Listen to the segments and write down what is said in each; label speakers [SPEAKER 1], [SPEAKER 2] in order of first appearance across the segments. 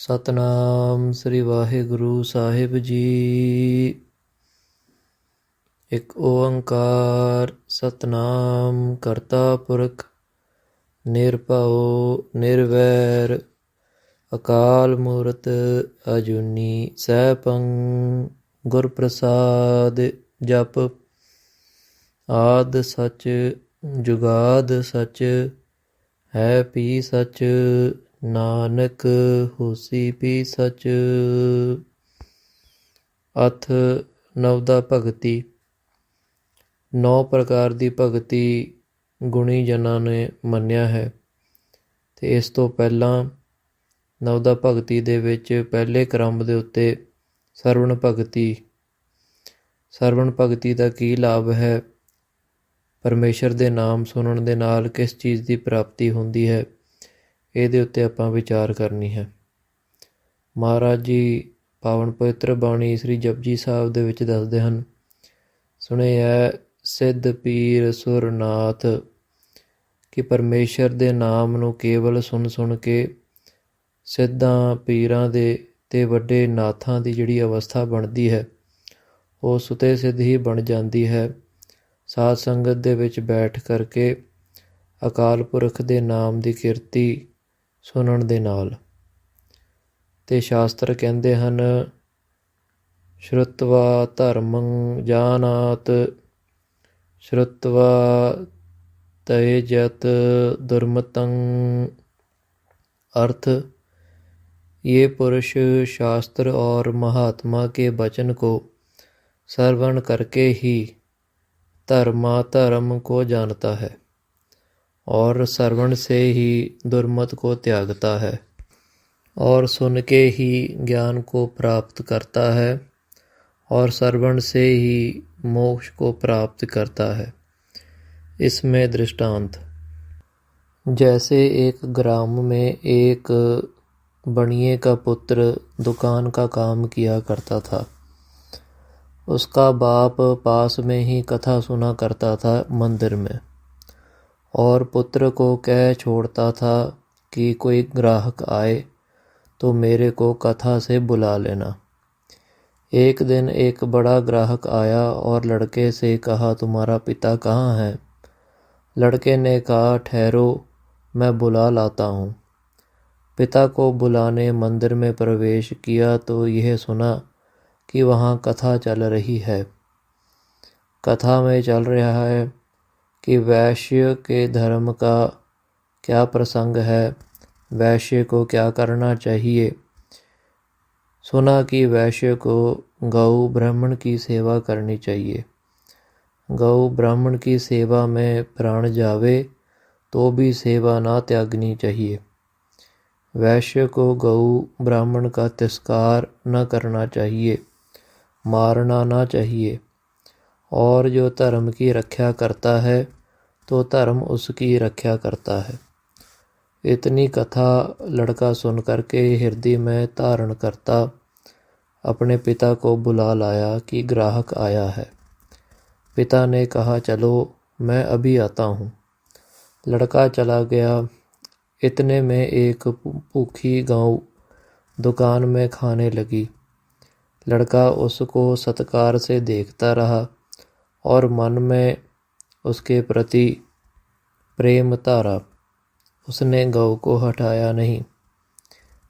[SPEAKER 1] ਸਤਨਾਮ ਸ੍ਰੀ ਵਾਹਿਗੁਰੂ ਸਾਹਿਬ ਜੀ। ਇੱਕ ਓੰਕਾਰ ਸਤਨਾਮ ਕਰਤਾ ਪੁਰਖ ਨਿਰਭਉ ਨਿਰਵੈਰ ਅਕਾਲ ਮੂਰਤ ਅਜੂਨੀ ਸੈਭੰ ਗੁਰ ਪ੍ਰਸਾਦ। ਜਪ ਆਦਿ ਸਚ ਜੁਗਾਦ ਸਚ ਹੈ ਭੀ ਸਚ ਨਾਨਕ ਹੋਸੀ ਭੀ ਸਚ। ਅਥ ਨਵਦਾ ਭਗਤੀ। 9 ਪ੍ਰਕਾਰ ਦੀ ਭਗਤੀ ਗੁਣੀ ਜਨਾਂ ਨੇ ਮੰਨਿਆ ਹੈ। ਤੇ ਇਸ ਤੋਂ ਪਹਿਲਾਂ ਨਵਦਾ ਭਗਤੀ ਦੇ ਵਿੱਚ ਪਹਿਲੇ ਕ੍ਰਮ ਦੇ ਉੱਤੇ ਸਰਵਣ ਭਗਤੀ। ਸਰਵਣ ਭਗਤੀ ਦਾ ਕੀ ਲਾਭ ਹੈ, ਪਰਮੇਸ਼ਰ ਦੇ ਨਾਮ ਸੁਣਨ ਦੇ ਨਾਲ ਕਿਸ ਚੀਜ਼ ਦੀ ਪ੍ਰਾਪਤੀ ਹੁੰਦੀ ਹੈ, ਇਹਦੇ ਉੱਤੇ ਆਪਾਂ ਵਿਚਾਰ ਕਰਨੀ ਹੈ। ਮਹਾਰਾਜ ਜੀ ਪਾਵਨ ਪਵਿੱਤਰ ਬਾਣੀ ਸ੍ਰੀ ਜਪਜੀ ਸਾਹਿਬ ਦੇ ਵਿੱਚ ਦੱਸਦੇ ਹਨ, ਸੁਣਿਐ ਸਿੱਧ ਪੀਰ ਸੁਰਨਾਥ, ਕਿ ਪਰਮੇਸ਼ਰ ਦੇ ਨਾਮ ਨੂੰ ਕੇਵਲ ਸੁਣ ਕੇ ਸਿੱਧਾਂ ਪੀਰਾਂ ਦੇ ਤੇ ਵੱਡੇ ਨਾਥਾਂ ਦੀ ਜਿਹੜੀ ਅਵਸਥਾ ਬਣਦੀ ਹੈ ਉਹ ਸੁਤੇ ਸਿੱਧ ਹੀ ਬਣ ਜਾਂਦੀ ਹੈ। ਸਾਧ ਸੰਗਤ ਦੇ ਵਿੱਚ ਬੈਠ ਕਰਕੇ ਅਕਾਲ ਪੁਰਖ ਦੇ ਨਾਮ ਦੀ ਕੀਰਤੀ ਸੁਣਨ ਦੇ ਨਾਲ। ਤੇ ਸ਼ਾਸਤਰ ਕਹਿੰਦੇ ਹਨ, ਸ਼ਰੁਤਵਾ ਧਰਮੰ ਜਾਨਾਤ ਸ਼ਰੁਤਵਾ ਤਯਜਤ ਦੁਰਮਤੰ। अर्थ, ये पुरुष शास्त्र और महात्मा के वचन को श्रवण करके ही धर्माधर्म को जानता है और श्रवण से ही दुर्मत को त्यागता है और सुन के ही ज्ञान को प्राप्त करता है और श्रवण से ही मोक्ष को प्राप्त करता है। इसमें दृष्टांत, जैसे एक ग्राम में एक बनिए का पुत्र दुकान का काम किया करता था। उसका बाप पास में ही कथा सुना करता था मंदिर में, और पुत्र को कह छोड़ता था कि कोई ग्राहक आए तो मेरे को कथा से बुला लेना। एक दिन एक बड़ा ग्राहक आया और लड़के से कहा, तुम्हारा पिता कहाँ है? लड़के ने कहा, ठहरो मैं बुला लाता हूँ। पिता को बुलाने मंदिर में प्रवेश किया तो यह सुना कि वहाँ कथा चल रही है। कथा में चल रहा है कि वैश्य के धर्म का क्या प्रसंग है, वैश्य को क्या करना चाहिए। सुना कि वैश्य को गौ ब्राह्मण की सेवा करनी चाहिए। गौ ब्राह्मण की सेवा में प्राण जावे तो भी सेवा ना त्यागनी चाहिए। वैश्य को गौ ब्राह्मण का तिरस्कार न करना चाहिए, मारना ना चाहिए। और जो धर्म की रक्षा करता है तो धर्म उसकी रक्षा करता है। इतनी कथा लड़का सुन करके हृदय में धारण करता अपने पिता को बुला लाया कि ग्राहक आया है। पिता ने कहा, चलो मैं अभी आता हूँ। लड़का चला गया। इतने में एक भूखी गौ दुकान में खाने लगी। लड़का उसको सत्कार से देखता रहा और मन में उसके प्रति प्रेम धारा। उसने गौ को हटाया नहीं।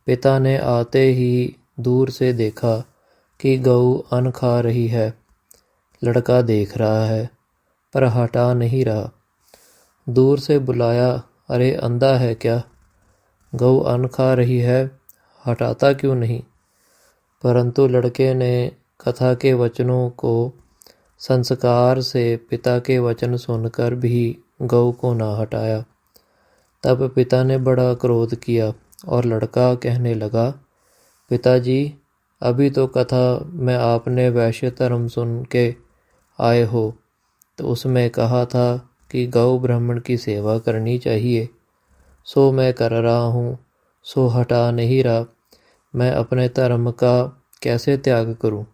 [SPEAKER 1] पिता ने आते ही दूर से देखा कि गौ अन्न खा रही है। लड़का देख रहा है पर हटा नहीं रहा। दूर से बुलाया, अरे अंधा है क्या? गौ अन्न खा रही है, हटाता क्यों नहीं? परंतु लड़के ने कथा के वचनों को संस्कार से पिता के वचन सुनकर भी गौ को ना हटाया। तब पिता ने बड़ा क्रोध किया और लड़का कहने लगा, पिताजी अभी तो कथा में आपने वैश्य धर्म सुन के आए हो तो उसमें कहा था कि गौ ब्राह्मण की सेवा करनी चाहिए, सो मैं कर रहा हूँ, सो हटा नहीं रहा। मैं अपने धर्म का कैसे त्याग करूँ?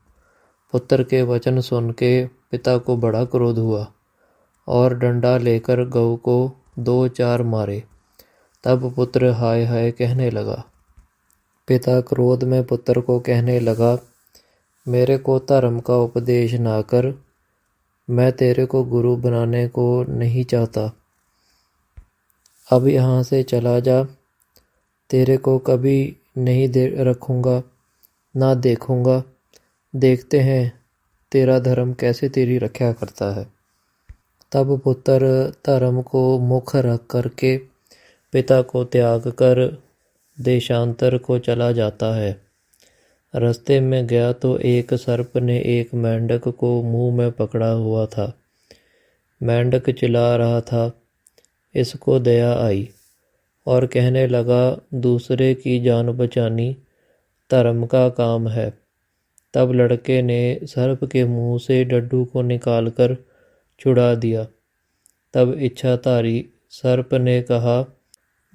[SPEAKER 1] पुत्र के वचन सुन के पिता को बड़ा क्रोध हुआ और डंडा लेकर गौ को 2-4 मारे। तब पुत्र हाय हाय कहने लगा। पिता क्रोध में पुत्र को कहने लगा, मेरे को धर्म का उपदेश ना कर, मैं तेरे को गुरु बनाने को नहीं चाहता। अब यहाँ से चला जा, तेरे को कभी नहीं रखूँगा ना देखूँगा। देखते हैं तेरा धर्म कैसे तेरी रक्षा करता है। तब पुत्र धर्म को मुख रख करके पिता को त्याग कर देशांतर को चला जाता है। रास्ते में गया तो एक सर्प ने एक मेंढक को मुंह में पकड़ा हुआ था। मेंढक चिल्ला रहा था। इसको दया आई और कहने लगा, दूसरे की जान बचानी धर्म का काम है। तब लड़के ने सर्प के मुंह से डड्डू को निकालकर छुड़ा दिया। तब इच्छाधारी सर्प ने कहा,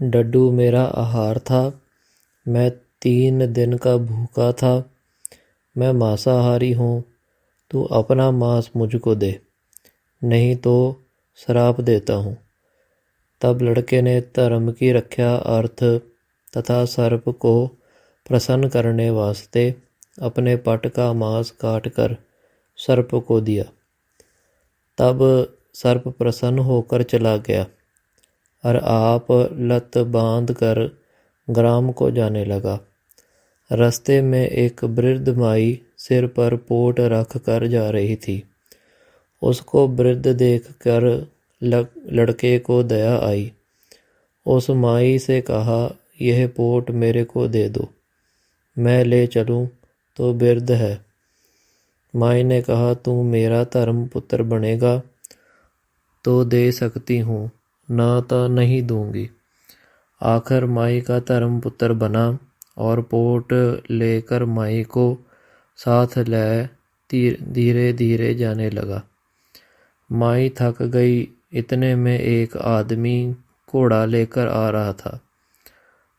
[SPEAKER 1] डड्डू मेरा आहार था, मैं 3 दिन का भूखा था, मैं मांसाहारी हूँ, तू अपना मांस मुझको दे, नहीं तो श्राप देता हूँ। तब लड़के ने धर्म की रक्षा अर्थ तथा सर्प को प्रसन्न करने वास्ते अपने पट का मांस काट कर सर्प को दिया। तब सर्प प्रसन्न होकर चला गया और आप लत बांध कर ग्राम को जाने लगा। रास्ते में एक वृद्ध माई सिर पर पोट रख कर जा रही थी। उसको वृद्ध देख कर लड़के को दया आई। उस माई से कहा, यह पोट मेरे को दे दो, मैं ले चलूं तो वृद्ध है। माई ने कहा, तू मेरा धर्म पुत्र बनेगा तो दे सकती हूँ, ना तो नहीं दूंगी। आखिर माई का धर्म पुत्र बना और पोट लेकर माई को साथ ले धीरे धीरे जाने लगा। माई थक गई। इतने में एक आदमी घोड़ा लेकर आ रहा था।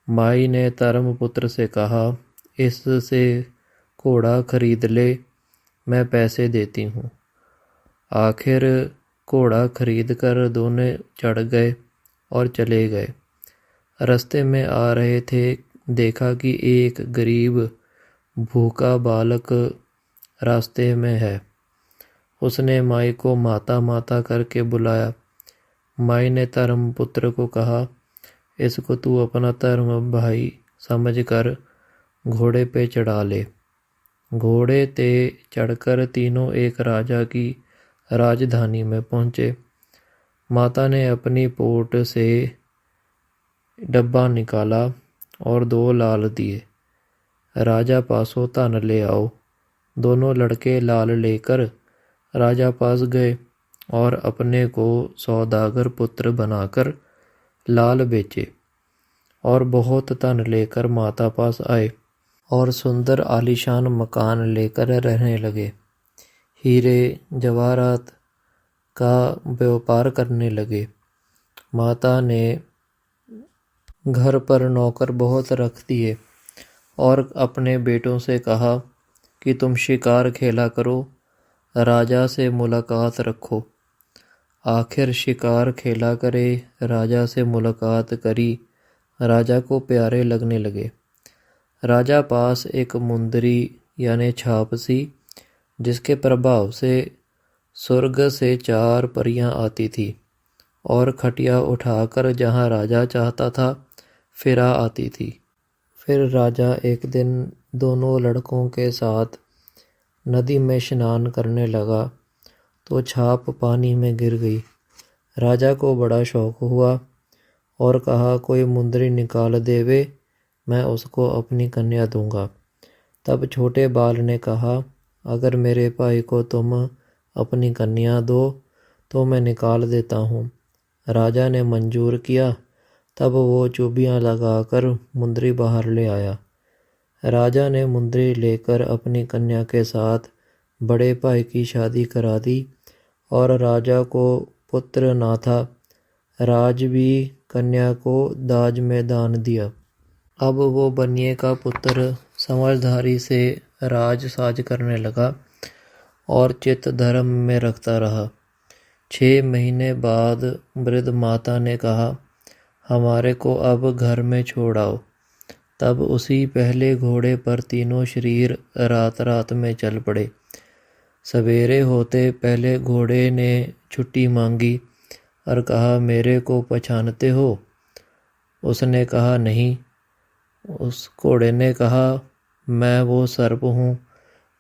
[SPEAKER 1] माई ने धर्म पुत्र से कहा, इससे घोड़ा खरीद ले, मैं पैसे देती हूँ। आखिर घोड़ा खरीद कर दोनों चढ़ गए और चले गए। रास्ते में आ रहे थे, देखा कि एक गरीब भूखा बालक रास्ते में है। उसने माई को माता माता करके बुलाया। माई ने धर्म पुत्र को कहा, इसको तू अपना धर्म भाई समझ कर घोड़े पे चढ़ा ले। घोड़े ते चढ़कर तीनों एक राजा की राजधानी में पहुँचे। माता ने अपनी पोट से डब्बा निकाला और 2 लाल दिए। राजा पासों धन ले आओ। दोनों लड़के लाल लेकर राजा पास गए और अपने को सौदागर पुत्र बनाकर लाल बेचे और बहुत धन लेकर माता पास आए और सुंदर आलीशान मकान लेकर रहने लगे। हीरे जवाहरात का व्यापार करने लगे। माता ने घर पर नौकर बहुत रख दिए और अपने बेटों से कहा कि तुम शिकार खेला करो, राजा से मुलाकात रखो। आखिर शिकार खेला करे, राजा से मुलाकात करी, राजा को प्यारे लगने लगे। राजा पास एक मुंदरी यानी छाप सी, जिसके प्रभाव से स्वर्ग से 4 परियां आती थी और खटिया उठाकर जहाँ राजा चाहता था फिरा आती थी। फिर राजा एक दिन दोनों लड़कों के साथ नदी में स्नान करने लगा तो छाप पानी में गिर गई। राजा को बड़ा शौक हुआ और कहा, कोई मुंदरी निकाल देवे, मैं उसको अपनी कन्या दूंगा। तब छोटे बाल ने कहा, अगर मेरे भाई को तुम अपनी कन्या दो तो मैं निकाल देता हूँ। राजा ने मंजूर किया। तब वो चुबियाँ लगाकर मुंदरी बाहर ले आया। राजा ने मुंदरी लेकर अपनी कन्या के साथ बड़े भाई की शादी करा दी और राजा को पुत्र ना था। राज भी कन्या को दाज में दान दिया। अब वो बनिए का पुत्र समझदारी से राज साज करने लगा और चित्त धर्म में रखता रहा। 6 महीने बाद वृद्ध माता ने कहा, हमारे को अब घर में छोड़ आओ। तब उसी पहले घोड़े पर तीनों शरीर रात रात में चल पड़े। सवेरे होते पहले घोड़े ने छुट्टी मांगी और कहा, मेरे को पहचानते हो? उसने कहा, नहीं। उस घोड़े ने कहा, मैं वो सर्प हूँ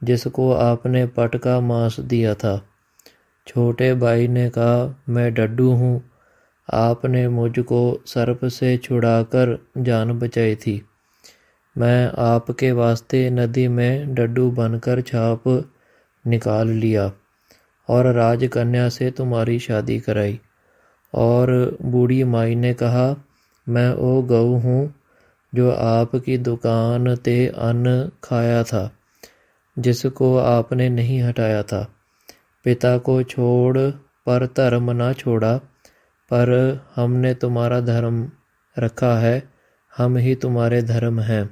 [SPEAKER 1] जिसको आपने पट का मांस दिया था। छोटे भाई ने कहा, मैं डड्डू हूँ, आपने मुझको सर्प से छुड़ाकर जान बचाई थी। मैं आपके वास्ते नदी में डड्डू बनकर छाप निकाल लिया और राजकन्या से तुम्हारी शादी कराई। और बूढ़ी माई ने कहा, मैं वो गऊ हूँ जो आपकी दुकान ते अन्न खाया था, जिसको आपने नहीं हटाया था। पिता को छोड़ पर धर्म ना छोड़ा, पर हमने तुम्हारा धर्म रखा है, हम ही तुम्हारे धर्म हैं।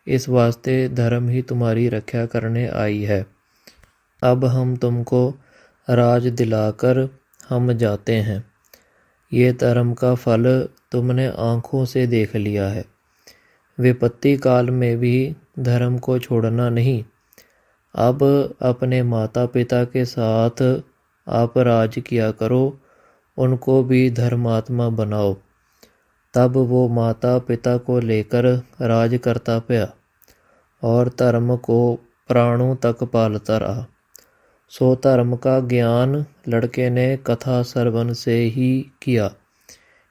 [SPEAKER 1] इस वास्ते धर्म ही तुम्हारी रक्षा करने आई है। अब हम तुमको राज दिलाकर हम जाते हैं। ये धर्म का फल तुमने आँखों से देख लिया है। विपत्ति काल में भी धर्म को छोड़ना नहीं। अब अपने माता पिता के साथ आप राज किया करो, उनको भी धर्मात्मा बनाओ। तब वो माता पिता को लेकर राज करता पाया और धर्म को प्राणों तक पालता रहा। सो धर्म का ज्ञान लड़के ने कथा श्रवण से ही किया।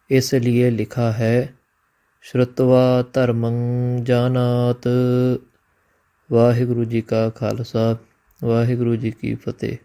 [SPEAKER 1] इसलिए लिखा है, श्रुत्वा धर्मं जानात। वाहिगुरु जी का खालसा, वाहिगुरु जी की फतेह।